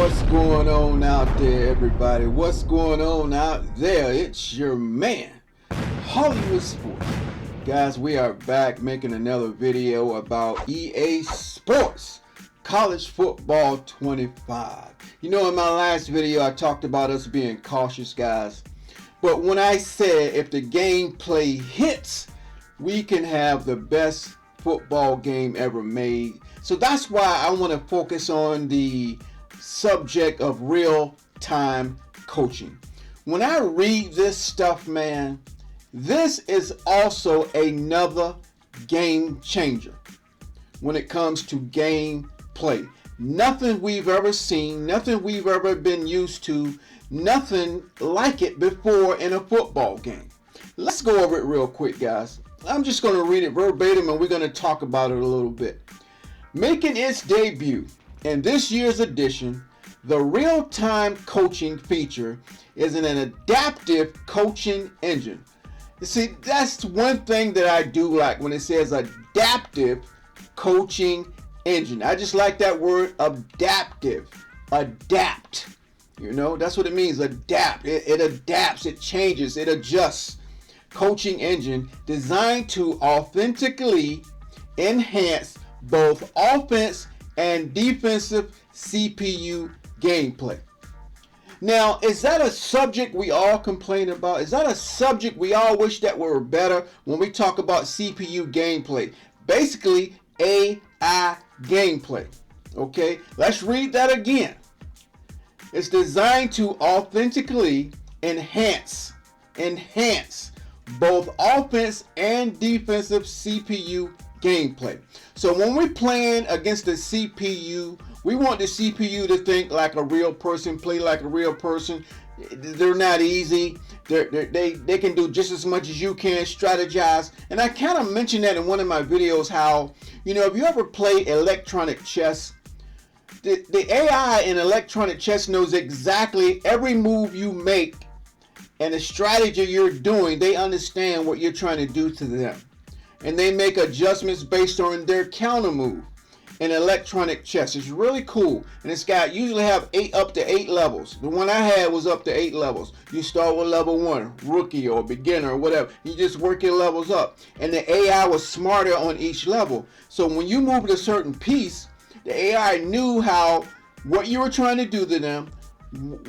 What's going on out there, everybody? What's going on out there? It's your man, Hollywood Sports. Guys, we are back making another video about EA Sports College Football 25. You know, in my last video, I talked about us being cautious, guys. But when I said if the gameplay hits, we can have the best football game ever made. So that's why I want to focus on the subject of real-time coaching. When I read this stuff, man, this is also another game changer when it comes to game play. Nothing we've ever seen, nothing we've ever been used to, nothing like it before in a football game. Let's go over it real quick, guys. I'm just going to read it verbatim and we're going to talk about it a little bit. Making its debut in this year's edition, the real-time coaching feature is an adaptive coaching engine. You see, that's one thing that I do like when it says adaptive coaching engine. I just like that word adaptive. Adapt. You know, that's what it means. Adapt. It adapts, it changes, it adjusts. Coaching engine designed to authentically enhance both offense and defensive CPU gameplay. Now, is that a subject we all complain about? Is that a subject we all wish that were better when we talk about CPU gameplay? Basically, AI gameplay. Okay, let's read that again. It's designed to authentically enhance both offense and defensive CPU gameplay. So when we're playing against the CPU, we want the CPU to think like a real person, play like a real person. They're not easy. They can do just as much as you can, strategize. And I kind of mentioned that in one of my videos how, you know, if you ever play electronic chess, the AI in electronic chess knows exactly every move you make and the strategy you're doing. They understand what you're trying to do to them. And they make adjustments based on their counter move in electronic chess. It's really cool. And it's got usually have up to 8 levels. The one I had was up to 8 levels. You start with level 1, rookie or beginner or whatever. You just work your levels up. And the AI was smarter on each level. So when you moved a certain piece, the AI knew what you were trying to do to them,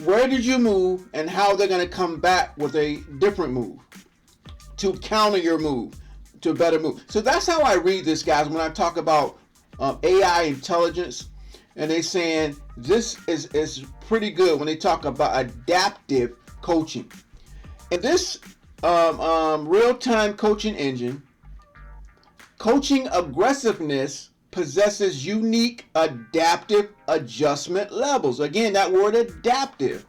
where did you move, and how they're going to come back with a different move to counter your move, to a better move. So that's how I read this, guys, when I talk about AI intelligence. And they're saying this is pretty good when they talk about adaptive coaching. And this real-time coaching engine, coaching aggressiveness possesses unique adaptive adjustment levels. Again, that word adaptive,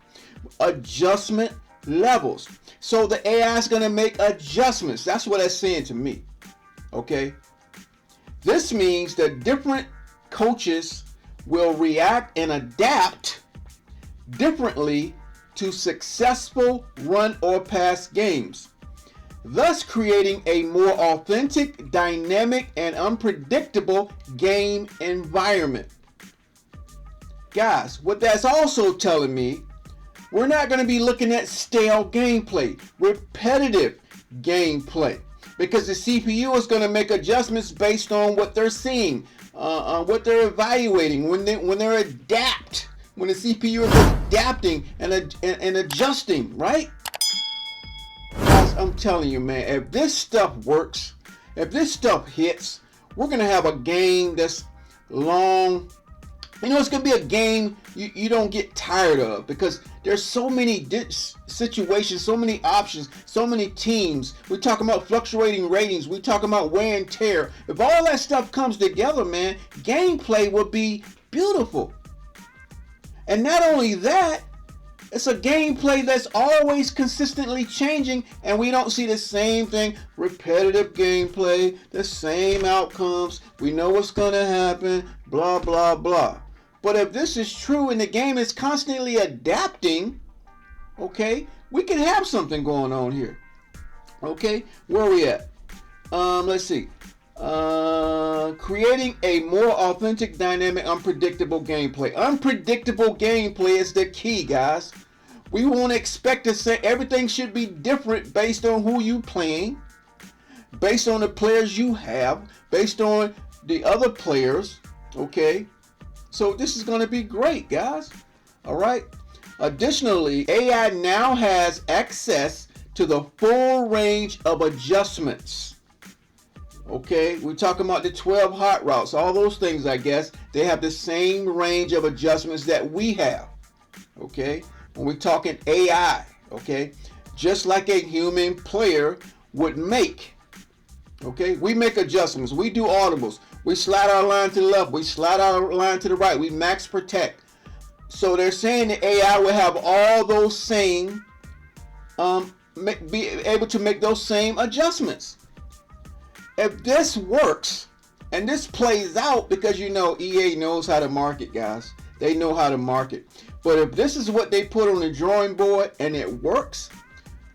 adjustment levels. So the AI is going to make adjustments. That's what it's saying to me. Okay. This means that different coaches will react and adapt differently to successful run or pass games, thus creating a more authentic, dynamic, and unpredictable game environment. Guys, what that's also telling me, we're not going to be looking at stale gameplay, repetitive gameplay, because the CPU is going to make adjustments based on what they're seeing, what they're evaluating, when they're when the CPU is adapting and adjusting, right? Guys, I'm telling you, man, if this stuff works, if this stuff hits, we're going to have a game that's long. You know, it's going to be a game you don't get tired of, because there's so many situations, so many options, so many teams. We're talking about fluctuating ratings. We're talking about wear and tear. If all that stuff comes together, man, gameplay will be beautiful. And not only that, it's a gameplay that's always consistently changing, and we don't see the same thing, repetitive gameplay, the same outcomes. We know what's going to happen, blah, blah, blah. But if this is true and the game is constantly adapting, okay, we can have something going on here. Okay, where are we at? Let's see. Creating a more authentic, dynamic, unpredictable gameplay. Unpredictable gameplay is the key, guys. We won't expect to say everything should be different based on who you playing, based on the players you have, based on the other players. Okay, so this is going to be great, guys. All right. Additionally, AI now has access to the full range of adjustments. Okay, we're talking about the 12 hot routes, all those things. I guess they have the same range of adjustments that we have. Okay, when we're talking AI, okay, just like a human player would make. Okay, we make adjustments, we do audibles, we slide our line to the left, we slide our line to the right, we max protect. So they're saying the AI will have all those same, be able to make those same adjustments. If this works and this plays out, because you know EA knows how to market, guys. They know how to market. But if this is what they put on the drawing board and it works,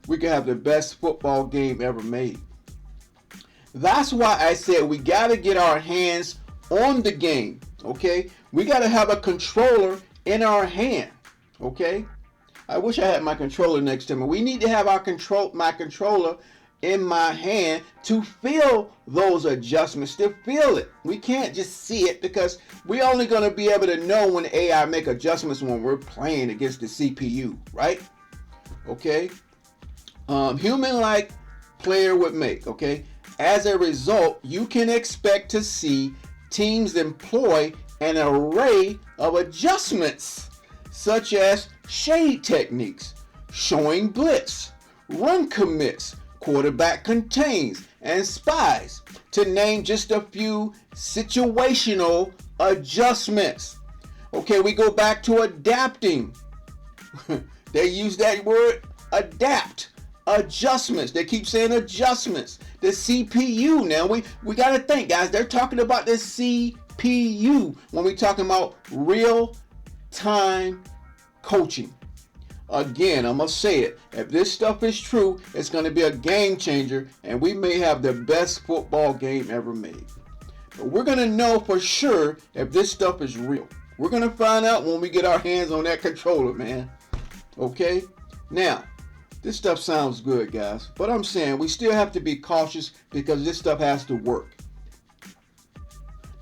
we can have the best football game ever made. That's why I said we got to get our hands on the game, okay? We got to have a controller in our hand, okay? I wish I had my controller next to me. We need to have my controller in my hand to feel those adjustments, to feel it. We can't just see it, because we're only going to be able to know when AI make adjustments when we're playing against the CPU, right? Okay. Human-like player would make, okay? As a result, you can expect to see teams employ an array of adjustments, such as shade techniques, showing blitz, run commits, quarterback contains, and spies, to name just a few situational adjustments. Okay, we go back to adapting. They use that word, adapt. Adjustments. They keep saying adjustments. The CPU. Now we got to think, guys. They're talking about the CPU when we're talking about real-time coaching. Again, I'm going to say it. If this stuff is true, it's going to be a game changer, and we may have the best football game ever made. But we're going to know for sure if this stuff is real. We're going to find out when we get our hands on that controller, man. Okay? Now, this stuff sounds good, guys. But I'm saying we still have to be cautious, because this stuff has to work.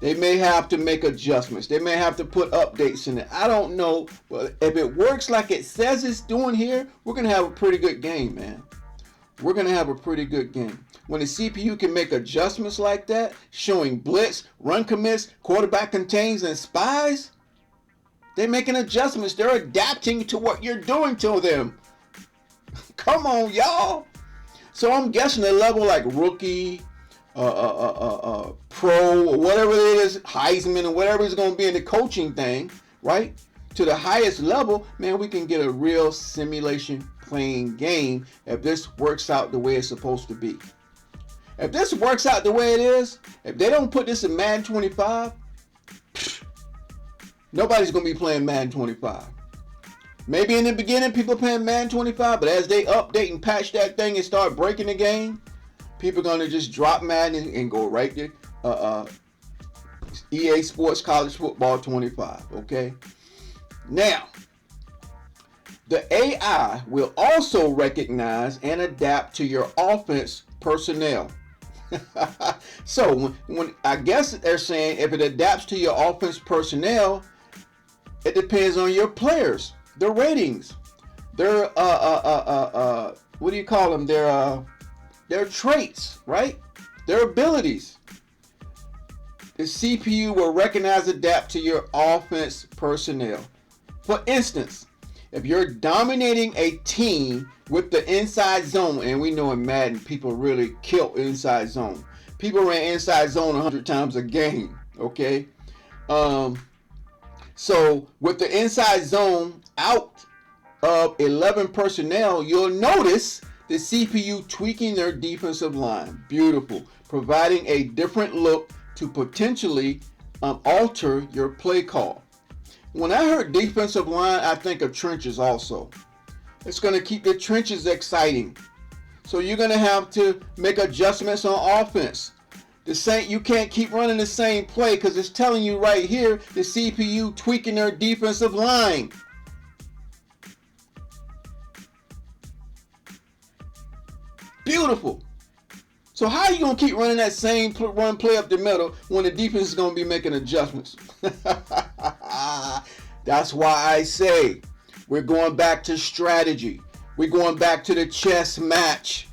They may have to make adjustments. They may have to put updates in it. I don't know. But if it works like it says it's doing here, we're going to have a pretty good game, man. We're going to have a pretty good game. When the CPU can make adjustments like that, showing blitz, run commits, quarterback contains, and spies, they're making adjustments. They're adapting to what you're doing to them. Come on, y'all. So I'm guessing a level like rookie, pro, or whatever it is, Heisman, or whatever it's going to be in the coaching thing, right? To the highest level, man, we can get a real simulation playing game if this works out the way it's supposed to be. If this works out the way it is, if they don't put this in Madden 25, nobody's going to be playing Madden 25. Maybe in the beginning, people playing Madden 25, but as they update and patch that thing and start breaking the game, people are going to just drop Madden and go right to EA Sports College Football 25, okay? Now, the AI will also recognize and adapt to your offense personnel. So, when I guess they're saying if it adapts to your offense personnel, it depends on your players, their ratings, their what do you call them? Their traits, right? Their abilities. The CPU will recognize and adapt to your offense personnel. For instance, if you're dominating a team with the inside zone, and we know in Madden people really kill inside zone. People ran inside zone 100 times a game, okay? So with the inside zone out of 11 personnel, you'll notice the CPU tweaking their defensive line. Beautiful. Providing a different look to potentially alter your play call. When I heard defensive line, I think of trenches also. It's going to keep the trenches exciting. So you're going to have to make adjustments on offense. You can't keep running the same play because it's telling you right here the CPU tweaking their defensive line. Beautiful. So how are you going to keep running that same run play up the middle when the defense is going to be making adjustments? That's why I say we're going back to strategy. We're going back to the chess match.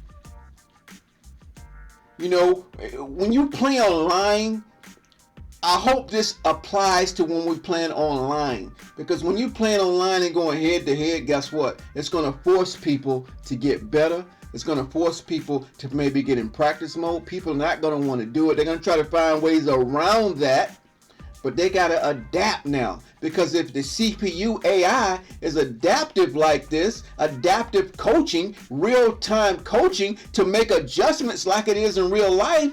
You know, when you play online, I hope this applies to when we're playing online. Because when you're playing online and going head to head, guess what? It's going to force people to get better. It's going to force people to maybe get in practice mode. People are not going to want to do it. They're going to try to find ways around that. But they got to adapt now. Because if the CPU AI is adaptive like this, adaptive coaching, real-time coaching to make adjustments like it is in real life,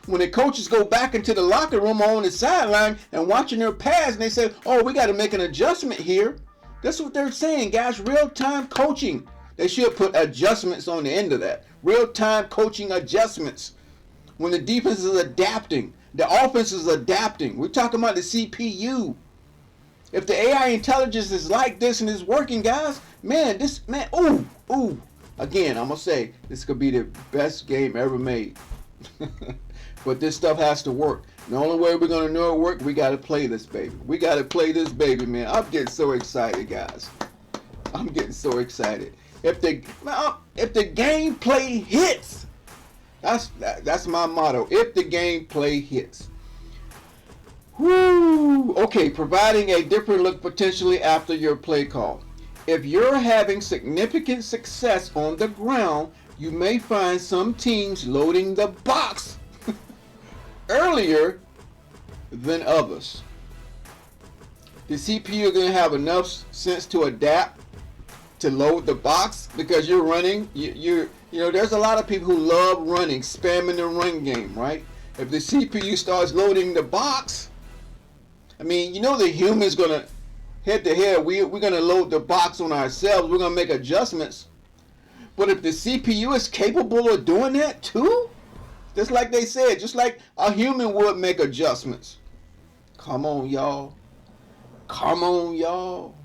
when the coaches go back into the locker room or on the sideline and watching their pass and they say, oh, we got to make an adjustment here. That's what they're saying, guys. Real-time coaching. They should put adjustments on the end of that. Real-time coaching adjustments. When the defense is adapting, the offense is adapting. We're talking about the CPU. If the AI intelligence is like this and is working, guys, ooh. Again, I'm going to say, this could be the best game ever made. But this stuff has to work. The only way we're going to know it works, we got to play this baby. We got to play this baby, man. I'm getting so excited, guys. I'm getting so excited. If the gameplay hits, that's my motto. If the gameplay hits. Woo! Okay, providing a different look potentially after your play call. If you're having significant success on the ground, you may find some teams loading the box earlier than others. The CPU is going to have enough sense to adapt to load the box because you're running. You know, there's a lot of people who love running, spamming the run game, right? If the CPU starts loading the box, I mean, you know, the human's going to head to head. We're going to load the box on ourselves. We're going to make adjustments. But if the CPU is capable of doing that too, just like they said, just like a human would make adjustments. Come on, y'all. Come on, y'all.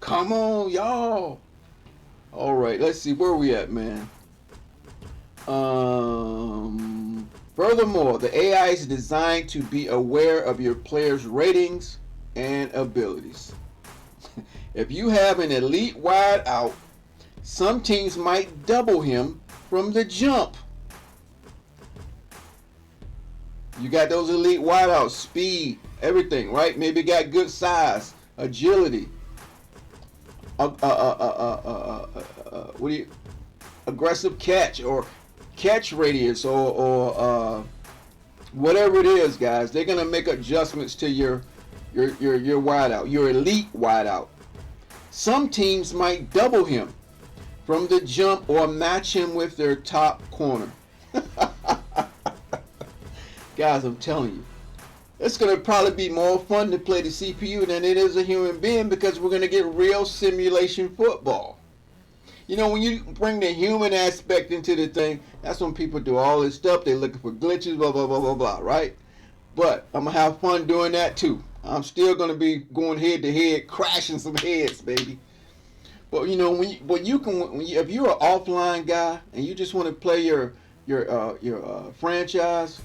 Come on, y'all. All right, let's see where we at, man. Furthermore, the AI is designed to be aware of your players' ratings and abilities. If you have an elite wide out, some teams might double him from the jump. You got those elite wideouts, speed, everything, right? Maybe got good size, agility, aggressive catch or catch radius or whatever it is, guys. They're gonna make adjustments to your wideout, your elite wideout. Some teams might double him from the jump or match him with their top corner. Guys, I'm telling you, it's going to probably be more fun to play the CPU than it is a human being because we're going to get real simulation football. You know, when you bring the human aspect into the thing, that's when people do all this stuff. They're looking for glitches, blah, blah, blah, blah, blah, right? But I'm going to have fun doing that too. I'm still going to be going head to head, crashing some heads, baby. But you know, if you're an offline guy and you just want to play your franchise,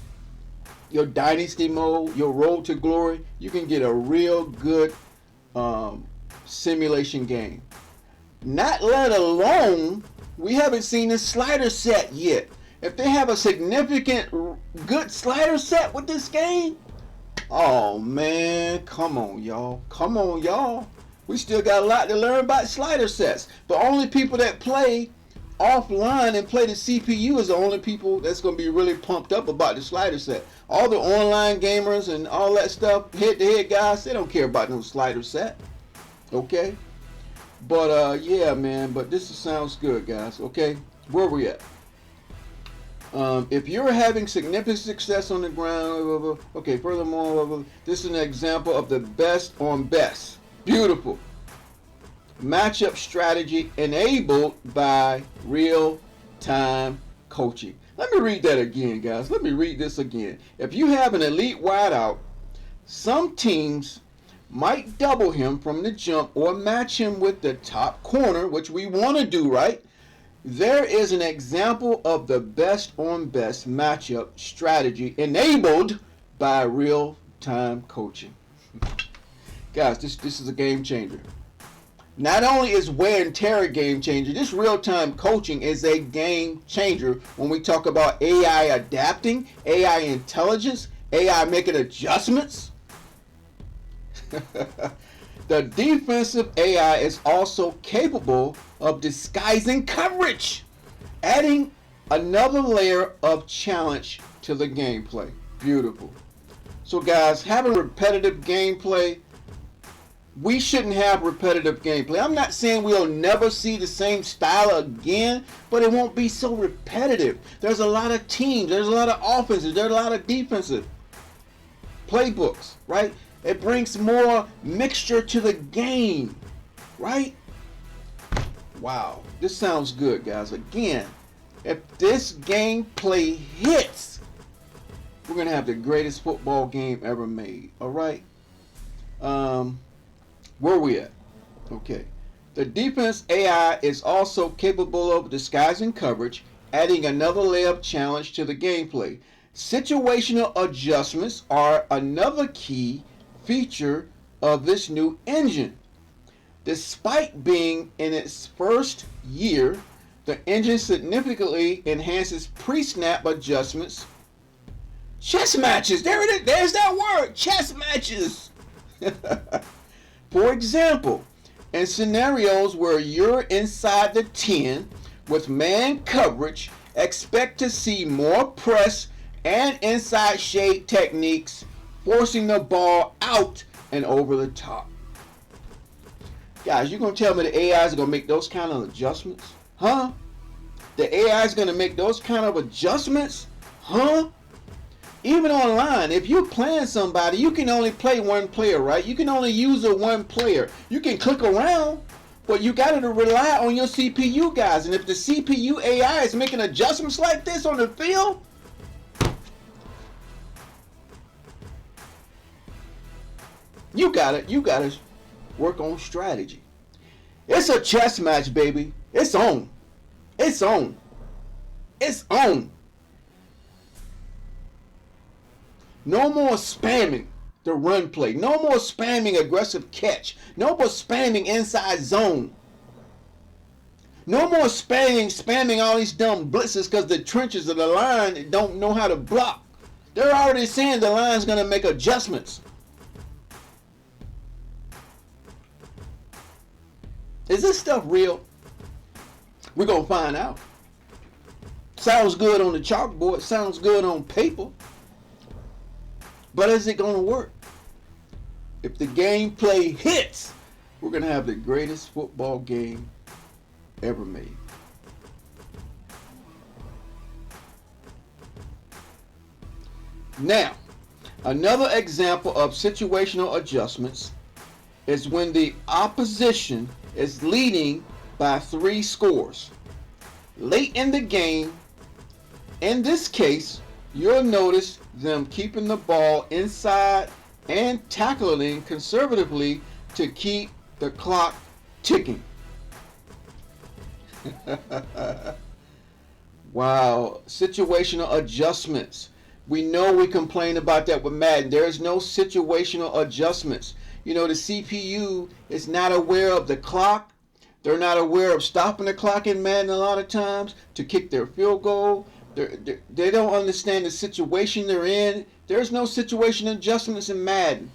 your dynasty mode, your road to glory, you can get a real good simulation game. Not let alone, we haven't seen the slider set yet. If they have a significant good slider set with this game, oh man, come on y'all. Come on y'all. We still got a lot to learn about slider sets. The only people that play offline and play the CPU is the only people that's going to be really pumped up about the slider set. All the online gamers and all that stuff, head-to-head guys, they don't care about no slider set. Okay? But, yeah, man, but this sounds good, guys. Okay? Where we at? If you're having significant success on the ground, okay, furthermore, this is an example of the best on best. Beautiful. Matchup strategy enabled by real-time coaching. Let me read that again, guys. Let me read this again. If you have an elite wideout, some teams might double him from the jump or match him with the top corner, which we want to do, right? There is an example of the best on best matchup strategy enabled by real-time coaching. Guys, this is a game changer. Not only is wear and tear a game changer, this real-time coaching is a game changer when we talk about AI adapting, AI intelligence, AI making adjustments. The defensive AI is also capable of disguising coverage, adding another layer of challenge to the gameplay. Beautiful. So guys, having repetitive gameplay, we shouldn't have repetitive gameplay. I'm not saying we'll never see the same style again, but it won't be so repetitive. There's a lot of teams, there's a lot of offenses, there's a lot of defensive playbooks, right? It brings more mixture to the game, right? Wow, this sounds good, guys. Again, if this gameplay hits, we're going to have the greatest football game ever made, all right? Where are we at? Okay. The defense AI is also capable of disguising coverage, adding another layer of challenge to the gameplay. Situational adjustments are another key feature of this new engine. Despite being in its first year, the engine significantly enhances pre-snap adjustments. Chess matches! There it is! There's that word! Chess matches! For example, in scenarios where you're inside the 10 with man coverage, expect to see more press and inside shade techniques, forcing the ball out and over the top. Guys, you're going to tell me the AI is going to make those kind of adjustments? Huh? The AI is going to make those kind of adjustments? Huh? Even online, if you're playing somebody, you can only play one player, right? You can only use a one player. You can click around, but you got to rely on your CPU, guys. And if the CPU AI is making adjustments like this on the field, you got to work on strategy. It's a chess match, baby. It's on. It's on. It's on. No more spamming the run play. No more spamming aggressive catch. No more spamming inside zone. No more spamming all these dumb blitzes because the trenches of the line don't know how to block. They're already saying the line's going to make adjustments. Is this stuff real? We're going to find out. Sounds good on the chalkboard. Sounds good on paper. But is it going to work? If the gameplay hits, we're going to have the greatest football game ever made. Now, another example of situational adjustments is when the opposition is leading by 3 scores. Late in the game, in this case, you'll notice them keeping the ball inside and tackling conservatively to keep the clock ticking. Wow, situational adjustments. We know we complain about that with Madden. There is no situational adjustments. You know, the CPU is not aware of the clock. They're not aware of stopping the clock in Madden a lot of times to kick their field goal. They don't understand the situation they're in. There's no situation adjustments in Madden.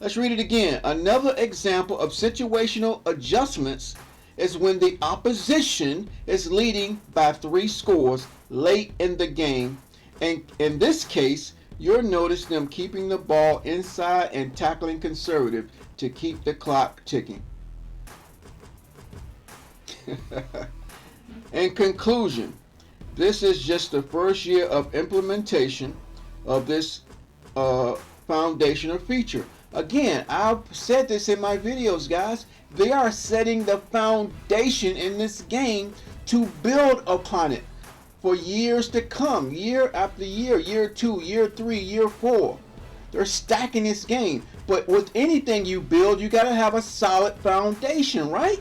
Let's read it again. Another example of situational adjustments is when the opposition is leading by 3 scores late in the game. And in this case, you'll notice them keeping the ball inside and tackling conservative to keep the clock ticking. In conclusion, this is just the first year of implementation of this foundational feature. Again, I've said this in my videos, guys. They are setting the foundation in this game to build upon it for years to come, year after year, year 2, year 3, year 4. They're stacking this game. But with anything you build, you got to have a solid foundation, right?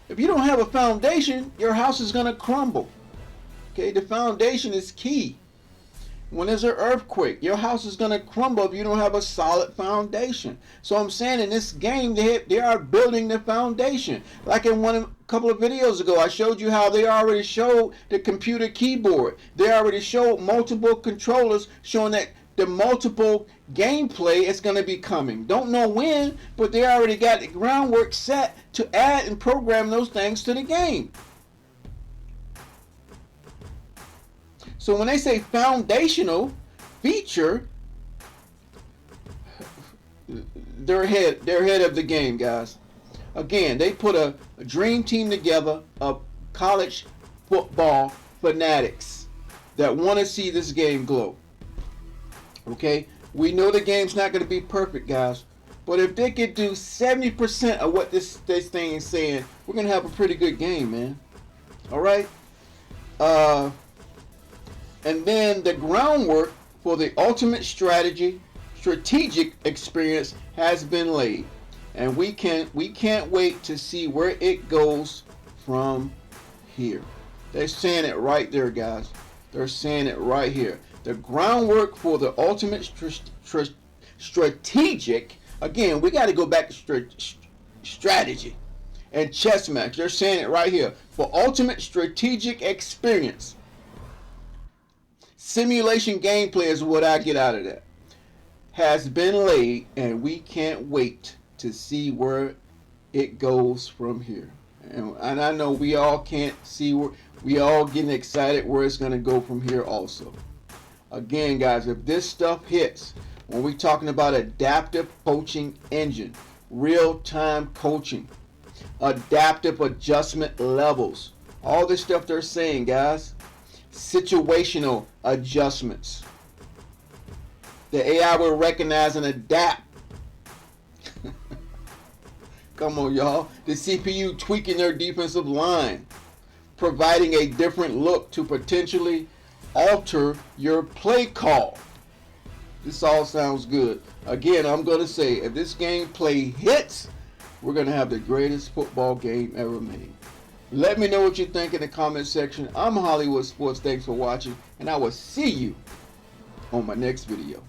If you don't have a foundation, your house is going to crumble. Okay, the foundation is key. When there's an earthquake, your house is going to crumble if you don't have a solid foundation. So I'm saying in this game, they are building the foundation. Like in a couple of videos ago, I showed you how they already showed the computer keyboard. They already showed multiple controllers showing that the multiple gameplay is going to be coming. Don't know when, but they already got the groundwork set to add and program those things to the game. So when they say foundational feature, they're ahead of the game, guys. Again, they put a dream team together of college football fanatics that want to see this game glow. Okay, we know the game's not going to be perfect, guys, but if they could do 70% of what this thing is saying, we're going to have a pretty good game, man. All right. And then the groundwork for the ultimate strategic experience has been laid, and we can't wait to see where it goes from here. They're saying it right there, guys. They're saying it right here. The groundwork for the ultimate strategic. Again, we got to go back to strategy and chess match. They're saying it right here. For ultimate strategic experience. Simulation gameplay is what I get out of that. Has been laid, and we can't wait to see where it goes from here. And I know we all can't see where, we all getting excited where it's going to go from here also. Again, guys, if this stuff hits, when we're talking about adaptive coaching engine, real-time coaching, adaptive adjustment levels, all this stuff they're saying, guys, situational adjustments. The AI will recognize and adapt. Come on, y'all. The CPU tweaking their defensive line, providing a different look to potentially alter your play call. This all sounds good. Again, I'm going to say, if this gameplay hits, we're going to have the greatest football game ever made. Let me know what you think in the comment section. I'm Hollywood Sports. Thanks for watching, and I will see you on my next video.